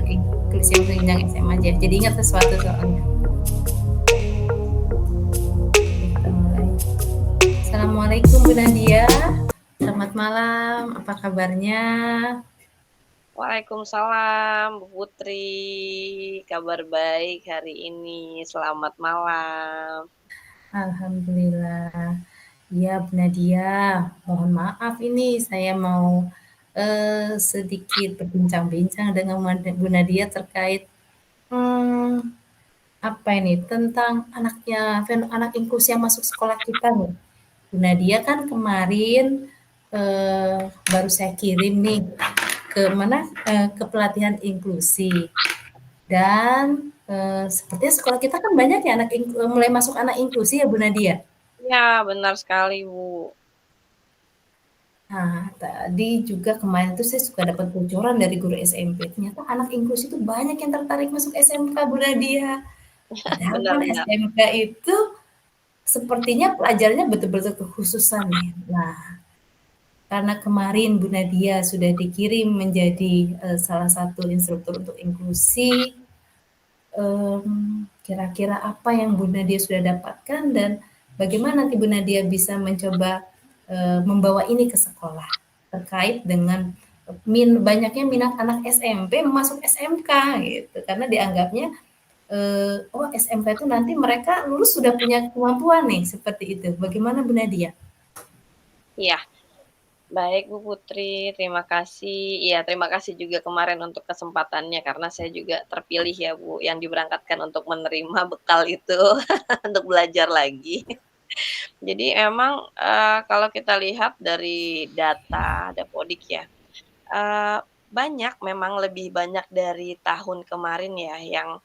anak inklusi untuk jenjang SMA aja. Jadi ingat sesuatu soalnya. Kita mulai. Assalamualaikum Bu Nadia. Selamat malam. Apa kabarnya? Waalaikumsalam, Bu Putri. Kabar baik hari ini. Selamat malam. Alhamdulillah. Iya, Bu Nadia. Mohon maaf ini saya mau sedikit berbincang-bincang dengan Bu Nadia terkait hmm, apa ini tentang anak inklusi yang masuk sekolah kita nih. Bu Nadia kan kemarin baru saya kirim nih ke mana ke pelatihan inklusi dan sepertinya sekolah kita kan banyak ya mulai masuk anak inklusi ya Bu Nadia. Ya, benar sekali, Bu. Nah, tadi juga kemarin tuh saya suka dapat bocoran dari guru SMP. Ternyata anak inklusi itu banyak yang tertarik masuk SMK, Bu Nadia. Padahal kan Benar-benar. SMK itu sepertinya pelajarannya betul-betul kekhususan nih. Nah, karena kemarin Bu Nadia sudah dikirim menjadi salah satu instruktur untuk inklusi, kira-kira apa yang Bu Nadia sudah dapatkan dan bagaimana nanti Bu Nadia bisa mencoba membawa ini ke sekolah terkait dengan banyaknya minat anak SMP masuk SMK gitu karena dianggapnya oh SMK itu nanti mereka lulus sudah punya kemampuan nih seperti itu. Bagaimana Bu Nadia? Iya, baik Bu Putri. Terima kasih. Iya, terima kasih juga kemarin untuk kesempatannya karena saya juga terpilih ya, Bu, yang diberangkatkan untuk menerima bekal itu untuk belajar lagi. Jadi emang kalau kita lihat dari data Dapodik ya, Eee, banyak memang lebih banyak dari tahun kemarin ya yang,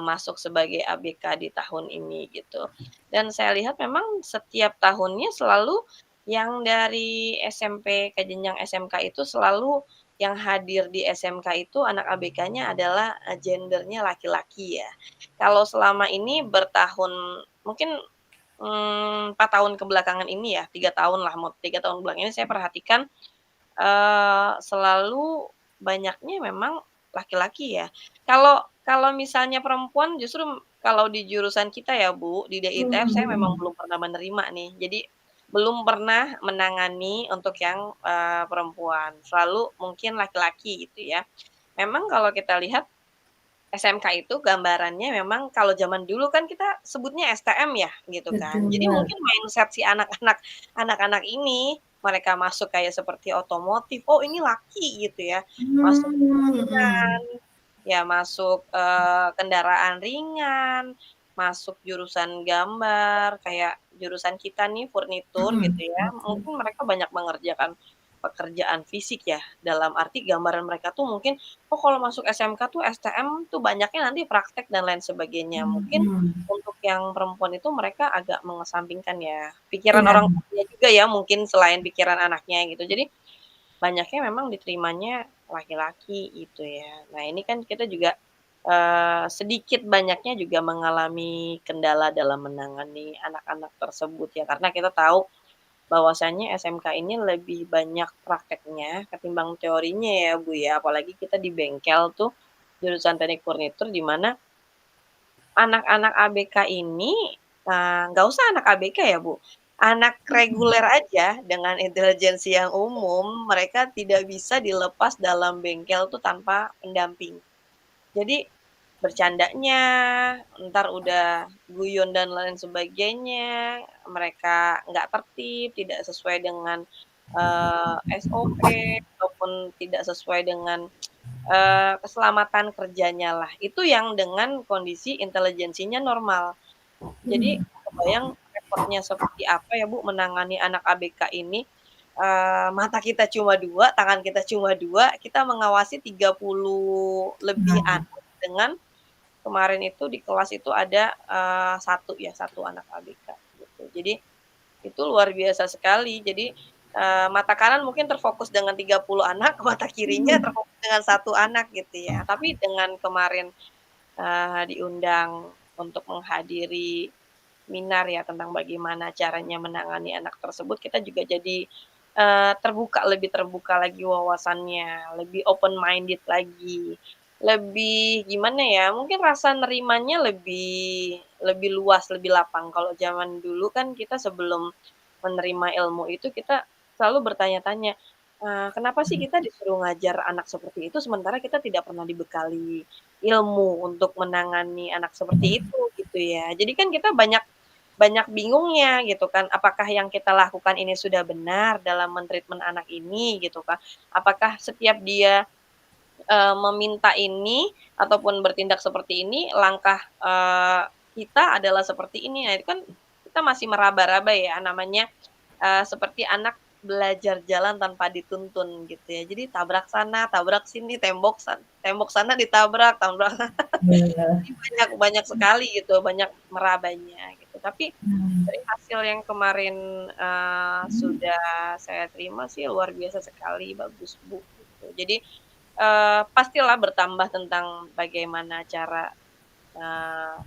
masuk sebagai ABK di tahun ini gitu. Dan saya lihat memang setiap tahunnya selalu yang dari SMP ke jenjang SMK itu selalu yang hadir di SMK itu anak ABK-nya adalah, gendernya laki-laki ya. Kalau selama ini bertahun mungkin, 4 tahun kebelakangan ini ya, 3 tahun lah, mau 3 tahun belakangan ini saya perhatikan selalu banyaknya memang laki-laki ya. Kalau kalau misalnya perempuan justru kalau di jurusan kita ya Bu, di DITF saya memang Mhm. belum pernah menerima nih. Jadi belum pernah menangani untuk yang, perempuan, selalu mungkin laki-laki gitu ya. Memang kalau kita lihat SMK itu gambarannya memang kalau zaman dulu kan kita sebutnya STM ya, gitu kan. Betul. Jadi mungkin mindset si anak-anak ini, mereka masuk kayak seperti otomotif, "Oh ini laki," gitu ya. Masuk Mhm. bangunan, ya masuk, kendaraan ringan, masuk jurusan gambar, kayak jurusan kita nih furnitur Mhm. gitu ya, Betul. mungkin mereka banyak mengerjakan pekerjaan fisik ya, dalam arti gambaran mereka tuh mungkin oh kalau masuk SMK tuh STM tuh banyaknya nanti praktek dan lain sebagainya. Mungkin Mhm. untuk yang perempuan itu mereka agak mengesampingkan ya, pikiran Iya. orang tuanya juga ya mungkin selain pikiran anaknya gitu. Jadi banyaknya memang diterimanya laki-laki gitu ya. Nah ini kan kita juga, sedikit banyaknya juga mengalami kendala dalam menangani anak-anak tersebut ya, karena kita tahu bahwasanya SMK ini lebih banyak prakteknya ketimbang teorinya ya, Bu, ya. Apalagi kita di bengkel tuh, jurusan teknik furnitur di mana anak-anak ABK ini, nggak usah anak ABK ya, Bu, anak reguler aja dengan intelijensi yang umum, mereka tidak bisa dilepas dalam bengkel tuh tanpa pendamping. Jadi bercandanya, entar udah guyon dan lain sebagainya, mereka nggak tertib, tidak sesuai dengan, SOP, ataupun tidak sesuai dengan, keselamatan kerjanya lah. Itu yang dengan kondisi intelijensinya normal. Jadi Mhm. kebayang repotnya seperti apa ya, Bu, menangani anak ABK ini, mata kita cuma 2, tangan kita cuma 2, kita mengawasi 30 lebih Nah, anak dengan kemarin itu di kelas itu ada, 1 ya, 1 anak ABK gitu. Jadi itu luar biasa sekali. Jadi, mata kanan mungkin terfokus dengan 30 anak, mata kirinya mhm. terfokus dengan 1 anak gitu ya. Tapi dengan kemarin, diundang untuk menghadiri seminar ya tentang bagaimana caranya menangani anak tersebut, kita juga jadi, lebih terbuka lagi wawasannya, lebih open minded lagi, lebih gimana ya, mungkin rasa nerimanya lebih lebih luas, lebih lapang. Kalau zaman dulu kan kita sebelum menerima ilmu itu kita selalu bertanya-tanya, kenapa sih kita disuruh ngajar anak seperti itu, sementara kita tidak pernah dibekali ilmu untuk menangani anak seperti itu, gitu ya. Jadi kan kita banyak banyak bingungnya gitu kan, apakah yang kita lakukan ini sudah benar dalam anak ini gitu kan. Apakah setiap dia meminta ini ataupun bertindak seperti ini, langkah, kita adalah seperti ini. Nah, itu kan kita masih meraba-raba ya, namanya, seperti anak belajar jalan tanpa dituntun gitu ya. Jadi tabrak sana, tabrak sini, tembok sana ditabrak, tabrak Bener. jadi banyak banyak sekali gitu, banyak merabanya gitu. Tapi Nah, dari hasil yang kemarin, sudah saya terima sih luar biasa sekali, bagus, Bu, gitu. Jadi pastilah bertambah tentang bagaimana cara,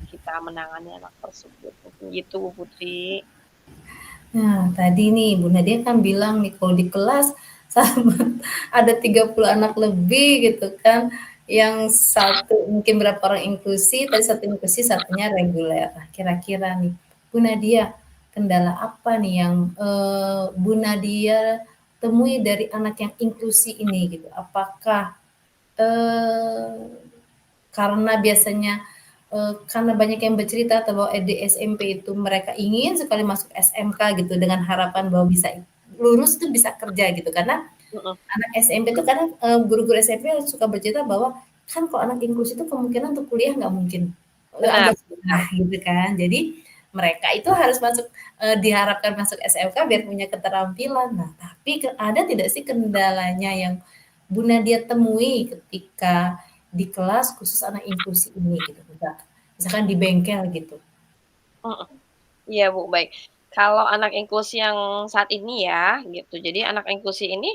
kita menangani anak tersebut, mungkin gitu Bu Putri. nah, tadi nih Bu Nadia kan bilang nih kalau di kelas sama ada 30 anak lebih gitu kan, yang satu mungkin berapa orang inklusi, tadi satu inklusi, satunya reguler. Nah, kira-kira nih Bu Nadia, kendala apa nih yang, Bu Nadia temui dari anak yang inklusi ini gitu? Apakah, eee karena biasanya, karena banyak yang bercerita atau bahwa di SMP itu mereka ingin sekali masuk SMK gitu dengan harapan bahwa bisa lulus tuh bisa kerja gitu. Karena Mhm, anak SMP itu kadang, guru-guru SMP suka bercerita bahwa, kan kalau anak inklusi itu kemungkinan untuk kuliah nggak mungkin, benar agak susah benar, gitu kan. Jadi mereka itu harus masuk, diharapkan masuk SMK biar punya keterampilan. Nah, tapi ada tidak sih kendalanya yang Bu Nadia temui ketika di kelas khusus anak inklusi ini gitu, misalkan di bengkel gitu? mhm, iya Bu, baik. Kalau anak inklusi yang saat ini ya, gitu, jadi anak inklusi ini,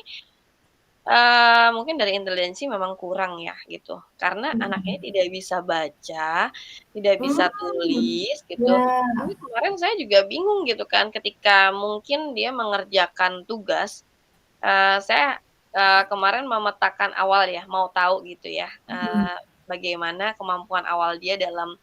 mungkin dari intelijensi memang kurang ya, gitu. Karena anaknya Mhm. tidak bisa baca, tidak bisa Mmm, tulis gitu. ya, Ini kemarin saya juga bingung gitu kan ketika mungkin dia mengerjakan tugas. Saya, kemarin memetakan awal ya, mau tahu gitu ya, mhm, bagaimana kemampuan awal dia dalam,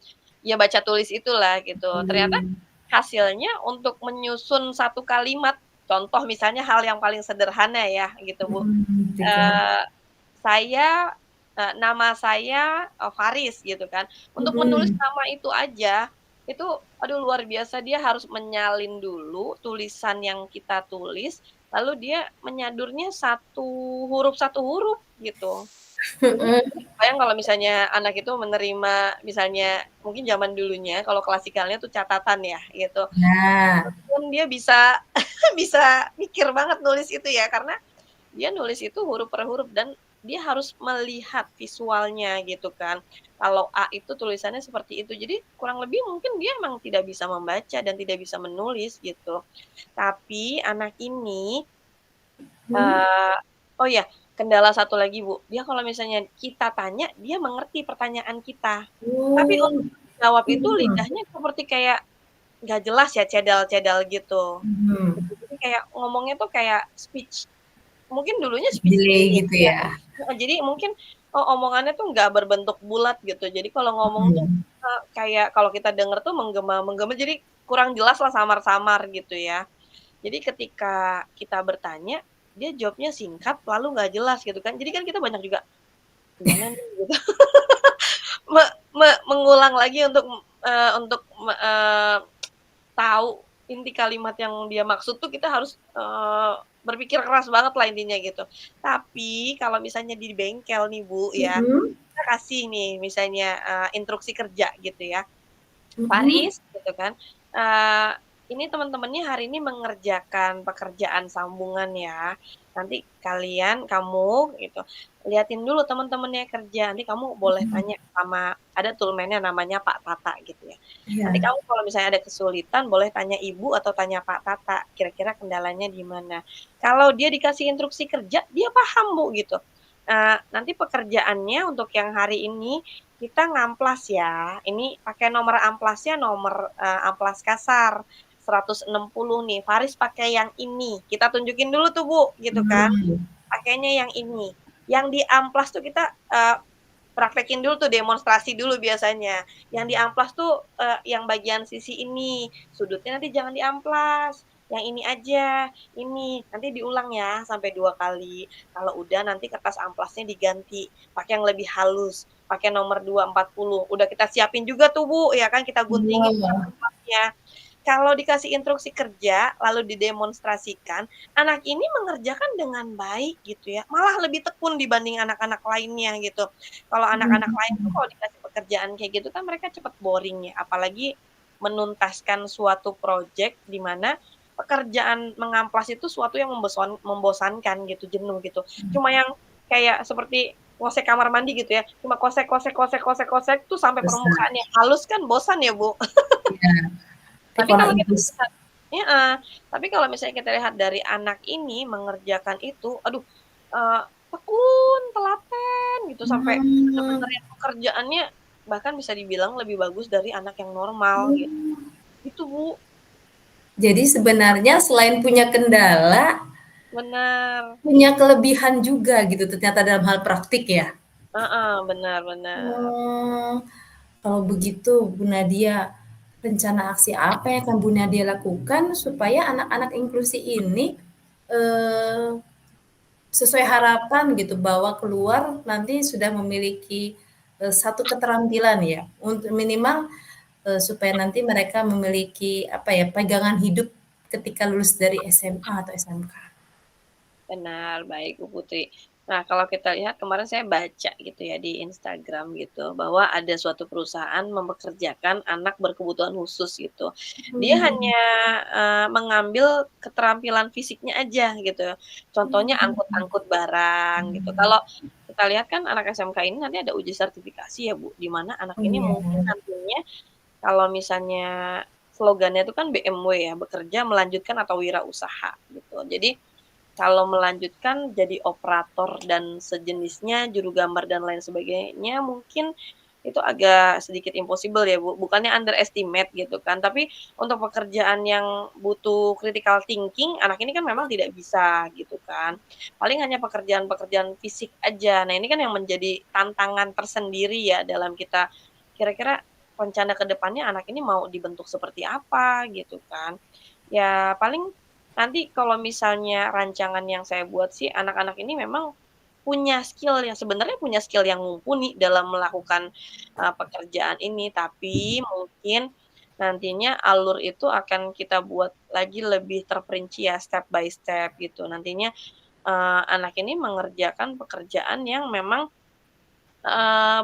ya baca tulis itulah gitu. Ternyata mmm, hasilnya untuk menyusun satu kalimat, contoh misalnya hal yang paling sederhana ya gitu Bu, mhm, juga, eee, saya, nama saya, Faris gitu kan. Untuk menulis mhm. nama itu aja, itu aduh luar biasa dia harus menyalin dulu tulisan yang kita tulis, lalu dia menyadurnya satu huruf gitu. Jadi Mhm. kebayang kalau misalnya anak itu menerima misalnya mungkin zaman dulunya kalau klasikalnya tuh catatan ya gitu, Nah, pun dia bisa bisa mikir banget nulis itu ya karena dia nulis itu huruf per huruf dan dia harus melihat visualnya gitu kan. Kalau A itu tulisannya seperti itu. Jadi kurang lebih mungkin dia emang tidak bisa membaca dan tidak bisa menulis gitu. Tapi anak ini, mhm, eee, oh ya, kendala satu lagi Bu, dia kalau misalnya kita tanya, dia mengerti pertanyaan kita. Tapi oh, untuk menjawab itu mhm, lidahnya seperti kayak nggak jelas ya, cedal-cedal gitu. mhm, Jadi kayak ngomongnya tuh kayak speech. Mungkin dulunya speech delay delay gitu ya, ya? heeh, jadi mungkin, omongannya tuh nggak berbentuk bulat gitu. Jadi kalau ngomong tuh, Mhm, kayak kalau kita denger tuh menggema-menggema, jadi kurang jelas lah, samar-samar gitu ya. Jadi ketika kita bertanya, dia jawabnya singkat lalu nggak jelas gitu kan. Jadi kan kita banyak juga, "Gimana nih?" Gitu. Me mengulang lagi untuk tahu inti kalimat yang dia maksud tuh kita harus, berpikir keras banget lah intinya gitu. Tapi kalau misalnya di bengkel nih Bu ya, mhm, kita kasih nih misalnya, instruksi kerja gitu ya. mhm, Faris gitu kan, eee, ini teman-temannya hari ini mengerjakan pekerjaan sambungan ya. Nanti kamu gitu, liatin dulu teman-temannya kerja, nanti kamu boleh mhm, tanya sama ada toolman-nya namanya Pak Tata gitu ya. Nanti iya, kamu kalau misalnya ada kesulitan boleh tanya Ibu atau tanya Pak Tata, kira-kira kendalanya di mana. Kalau dia dikasih instruksi kerja, dia paham Bu gitu. Nanti pekerjaannya untuk yang hari ini kita ngamplas ya, ini pakai nomor amplasnya nomor, amplas kasar 160 nih, Faris pakai yang ini, kita tunjukin dulu tuh Bu, gitu kan, mmm, pakainya yang ini. Yang diamplas tuh kita, praktekin dulu tuh, demonstrasi dulu biasanya. Yang diamplas tuh, yang bagian sisi ini, sudutnya nanti jangan diamplas, yang ini aja, ini, nanti diulang ya sampai 2 kali. Kalau udah nanti kertas amplasnya diganti, pakai yang lebih halus, pakai nomor 240. Udah kita siapin juga tuh, Bu, ya kan, kita guntingin kertas Iya. amplasnya. Kalau dikasih instruksi kerja, lalu didemonstrasikan, anak ini mengerjakan dengan baik gitu ya, malah lebih tekun dibanding anak-anak lainnya gitu. Kalau anak-anak lain tuh kalau dikasih pekerjaan kayak gitu kan mereka cepet boring ya, apalagi menuntaskan suatu project di mana pekerjaan mengamplas itu suatu yang membosankan gitu, jenuh gitu. Cuma yang kayak seperti ngosek kamar mandi gitu ya, cuma kosek kosek kosek kosek kosek tuh sampai Besar, permukaannya halus kan bosan ya, Bu. iya. Tapi Tapi kalau kalau kita inklusi lihat heeh, tapi kalau misalnya kita lihat dari anak ini mengerjakan itu, aduh, eee, tekun, telaten gitu, sampai mmm, bener-bener yang pekerjaannya bahkan bisa dibilang lebih bagus dari anak yang normal gitu. mmm, Itu, Bu. jadi sebenarnya selain punya kendala, Bener. punya kelebihan juga gitu ternyata dalam hal praktik ya? Heeh, bener bener. Oh, kalau begitu Bu Nadia, rencana aksi apa yang akan Bu Nadia lakukan supaya anak-anak inklusi ini, eee, sesuai harapan gitu bahwa keluar nanti sudah memiliki, satu keterampilan ya, untuk minimal, supaya nanti mereka memiliki apa ya, pegangan hidup ketika lulus dari SMA atau SMK. Benar, baik Bu Putri. Nah, kalau kita lihat kemarin saya baca gitu ya di Instagram gitu, bahwa ada suatu perusahaan mempekerjakan anak berkebutuhan khusus gitu. Dia Mmm, hanya, mengambil keterampilan fisiknya aja gitu. Contohnya angkut-angkut barang gitu. Kalau kita lihat kan anak SMK ini nanti ada uji sertifikasi ya Bu, di mana anak oh ini iya, mungkin nantinya kalau misalnya slogannya itu kan BMW ya, bekerja, melanjutkan, atau wirausaha gitu. Jadi kalau melanjutkan jadi operator dan sejenisnya, juru gambar dan lain sebagainya, mungkin itu agak sedikit impossible ya, Bu. Bukannya underestimate gitu kan, tapi untuk pekerjaan yang butuh critical thinking, anak ini kan memang tidak bisa gitu kan. Paling hanya pekerjaan-pekerjaan fisik aja. Nah, ini kan yang menjadi tantangan tersendiri ya dalam kita kira-kira rencana ke depannya anak ini mau dibentuk seperti apa gitu kan. Ya paling nanti kalau misalnya rancangan yang saya buat sih, anak-anak ini memang punya skill yang sebenarnya punya skill yang mumpuni dalam melakukan, pekerjaan ini, tapi mungkin nantinya alur itu akan kita buat lagi lebih terperinci ya, step by step gitu. Nantinya, anak ini mengerjakan pekerjaan yang memang,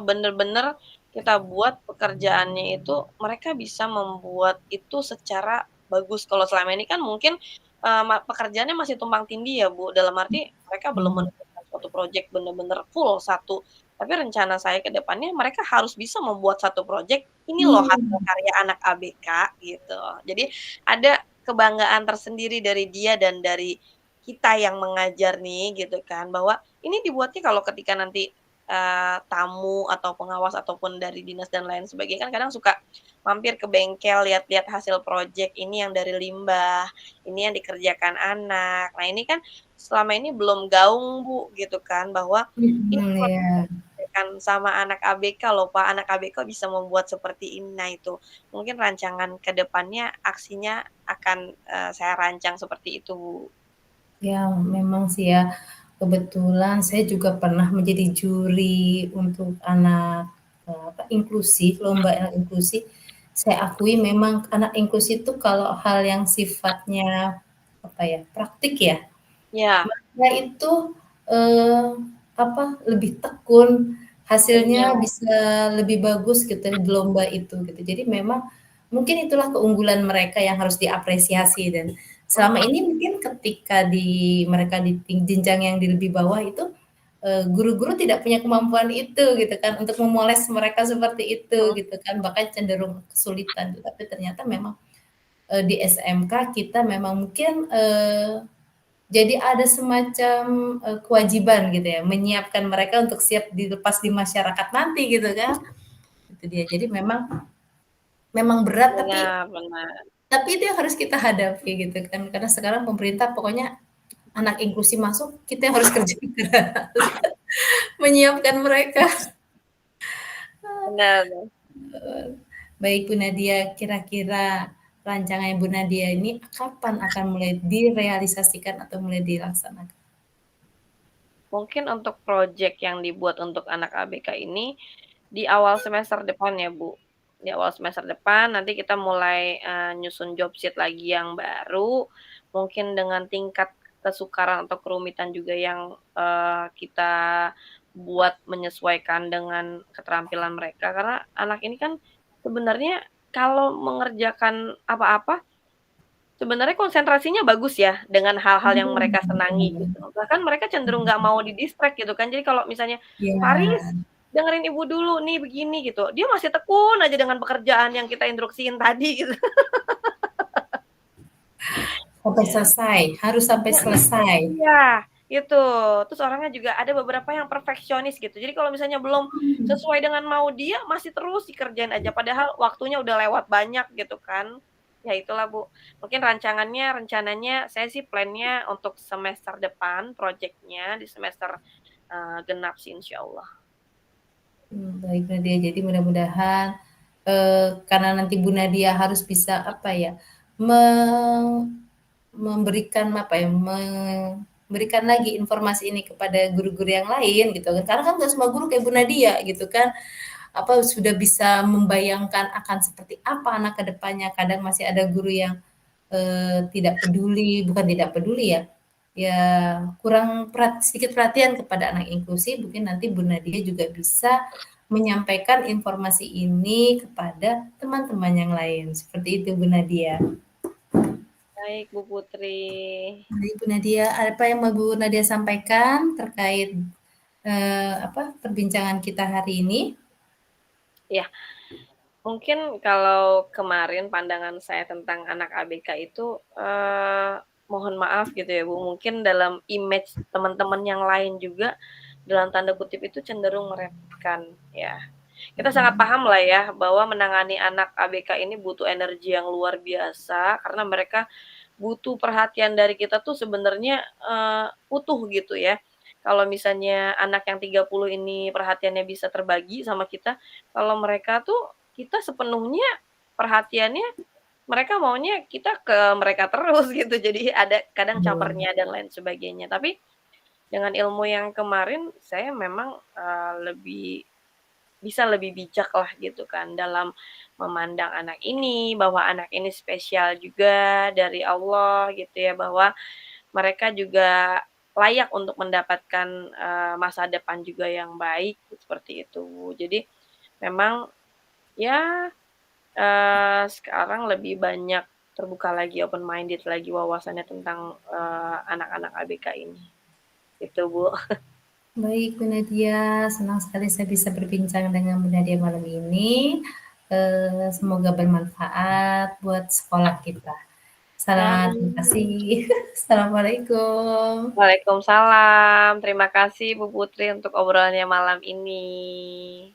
bener-bener kita buat pekerjaannya itu mereka bisa membuat itu secara bagus. Kalau selama ini kan mungkin, pekerjaannya masih tumpang tindih ya, Bu, dalam arti mereka belum mhm, menemukan suatu project bener-bener full satu. Tapi rencana saya ke depannya mereka harus bisa membuat satu project, ini loh hasil mmm, karya anak ABK gitu. Jadi ada kebanggaan tersendiri dari dia dan dari kita yang mengajar nih gitu kan, bahwa ini dibuatnya kalau ketika nanti tamu atau pengawas ataupun dari dinas dan lain sebagainya kan kadang suka mampir ke bengkel lihat-lihat hasil project ini yang dari limbah, ini yang dikerjakan anak. Nah ini kan selama ini belum gaung Bu gitu kan bahwa ini mhm, project iya. dikerjakan sama anak ABK loh Pak, anak ABK bisa membuat seperti ini. Nah itu mungkin rancangan ke depannya aksinya akan, saya rancang seperti itu Bu. Ya, memang sih ya, kebetulan saya juga pernah menjadi juri untuk anak, apa, inklusi, lomba anak inklusi. Saya akui memang anak inklusi itu kalau hal yang sifatnya, apa ya, praktik ya, Ya, mereka itu, eee, apa, lebih tekun, hasilnya benar. bisa lebih bagus gitu di lomba itu gitu. Jadi memang mungkin itulah keunggulan mereka yang harus diapresiasi dan selama Mhm, ini mungkin ketika mereka di jenjang yang di lebih bawah itu, guru-guru tidak punya kemampuan itu gitu kan untuk memoles mereka seperti itu mhm. gitu kan, bahkan cenderung kesulitan. Tapi ternyata memang, di SMK kita memang mungkin, jadi ada semacam, kewajiban gitu ya, menyiapkan mereka untuk siap dilepas di masyarakat nanti gitu kan, itu dia. Jadi memang memang berat Benar benar. tapi itu yang harus kita hadapi gitu kan, karena sekarang pemerintah pokoknya anak inklusi masuk, kita yang harus kerja keras menyiapkan mereka. Benar. Baik Bu Nadia, kira-kira rancangan Bu Nadia ini kapan akan mulai direalisasikan atau mulai dilaksanakan? Mungkin untuk project yang dibuat untuk anak ABK ini, di awal semester depan ya, Bu. Di awal semester depan nanti kita mulai, nyusun job sheet lagi yang baru, mungkin dengan tingkat kesukaran atau kerumitan juga yang, kita buat menyesuaikan dengan keterampilan mereka. Karena anak ini kan sebenarnya kalau mengerjakan apa-apa, sebenarnya konsentrasinya bagus ya, dengan hal-hal yang mereka senangi gitu. Bahkan mereka cenderung nggak mau di-distract gitu kan. Jadi kalau misalnya, "Faris, Ya, dengerin ibu dulu nih begini," gitu, dia masih tekun aja dengan pekerjaan yang kita instruksiin tadi gitu. sampai Iya. selesai, harus sampai Heeh, selesai. iya, itu. Terus orangnya juga ada beberapa yang perfeksionis gitu. Jadi kalau misalnya belum Hmm, sesuai dengan mau dia, masih terus dikerjain aja, padahal waktunya udah lewat banyak gitu kan. Ya itulah, Bu. Mungkin rencananya saya sih plan-nya untuk semester depan project-nya di semester, genap sih insyaallah. baik Nadia, jadi mudah-mudahan, karena nanti Bu Nadia harus bisa, apa ya, me memberikan apa ya, memberikan lagi informasi ini kepada guru-guru yang lain gitu kan, karena kan nggak semua guru kayak Bu Nadia gitu kan, apa, sudah bisa membayangkan akan seperti apa anak ke depannya. Kadang masih ada guru yang, tidak peduli, bukan tidak peduli ya, ya kurang sedikit perhatian kepada anak inklusi, mungkin nanti Bu Nadia juga bisa menyampaikan informasi ini kepada teman-teman yang lain, seperti itu Bu Nadia. Baik, Bu Putri. Baik Bu Nadia, apa yang mau Bu Nadia sampaikan terkait, apa, perbincangan kita hari ini? Iya. Mungkin kalau kemarin pandangan saya tentang anak ABK itu, mohon maaf gitu ya, Bu, mungkin dalam image teman-teman yang lain juga, dalam tanda kutip itu cenderung meremehkan, ya. Kita sangat Mhm, paham lah ya, bahwa menangani anak ABK ini butuh energi yang luar biasa, karena mereka butuh perhatian dari kita tuh sebenarnya, utuh gitu ya. Kalau misalnya anak yang 30 ini perhatiannya bisa terbagi sama kita, kalau mereka tuh kita sepenuhnya perhatiannya mereka maunya kita ke mereka terus gitu. Jadi ada kadang betul. capernya dan lain sebagainya. Tapi dengan ilmu yang kemarin saya memang, lebih bisa lebih bijak lah gitu kan dalam memandang anak ini, bahwa anak ini spesial juga dari Allah gitu ya, bahwa mereka juga layak untuk mendapatkan, masa depan juga yang baik, seperti itu. Jadi memang ya, sekarang lebih banyak terbuka lagi, open minded lagi wawasannya tentang, anak-anak ABK ini, itu Bu. Baik Bu Nadia, senang sekali saya bisa berbincang dengan Bu Nadia malam ini. Semoga bermanfaat buat sekolah kita. Terima kasih. Amin. Assalamualaikum. Waalaikumsalam, terima kasih Bu Putri untuk obrolannya malam ini.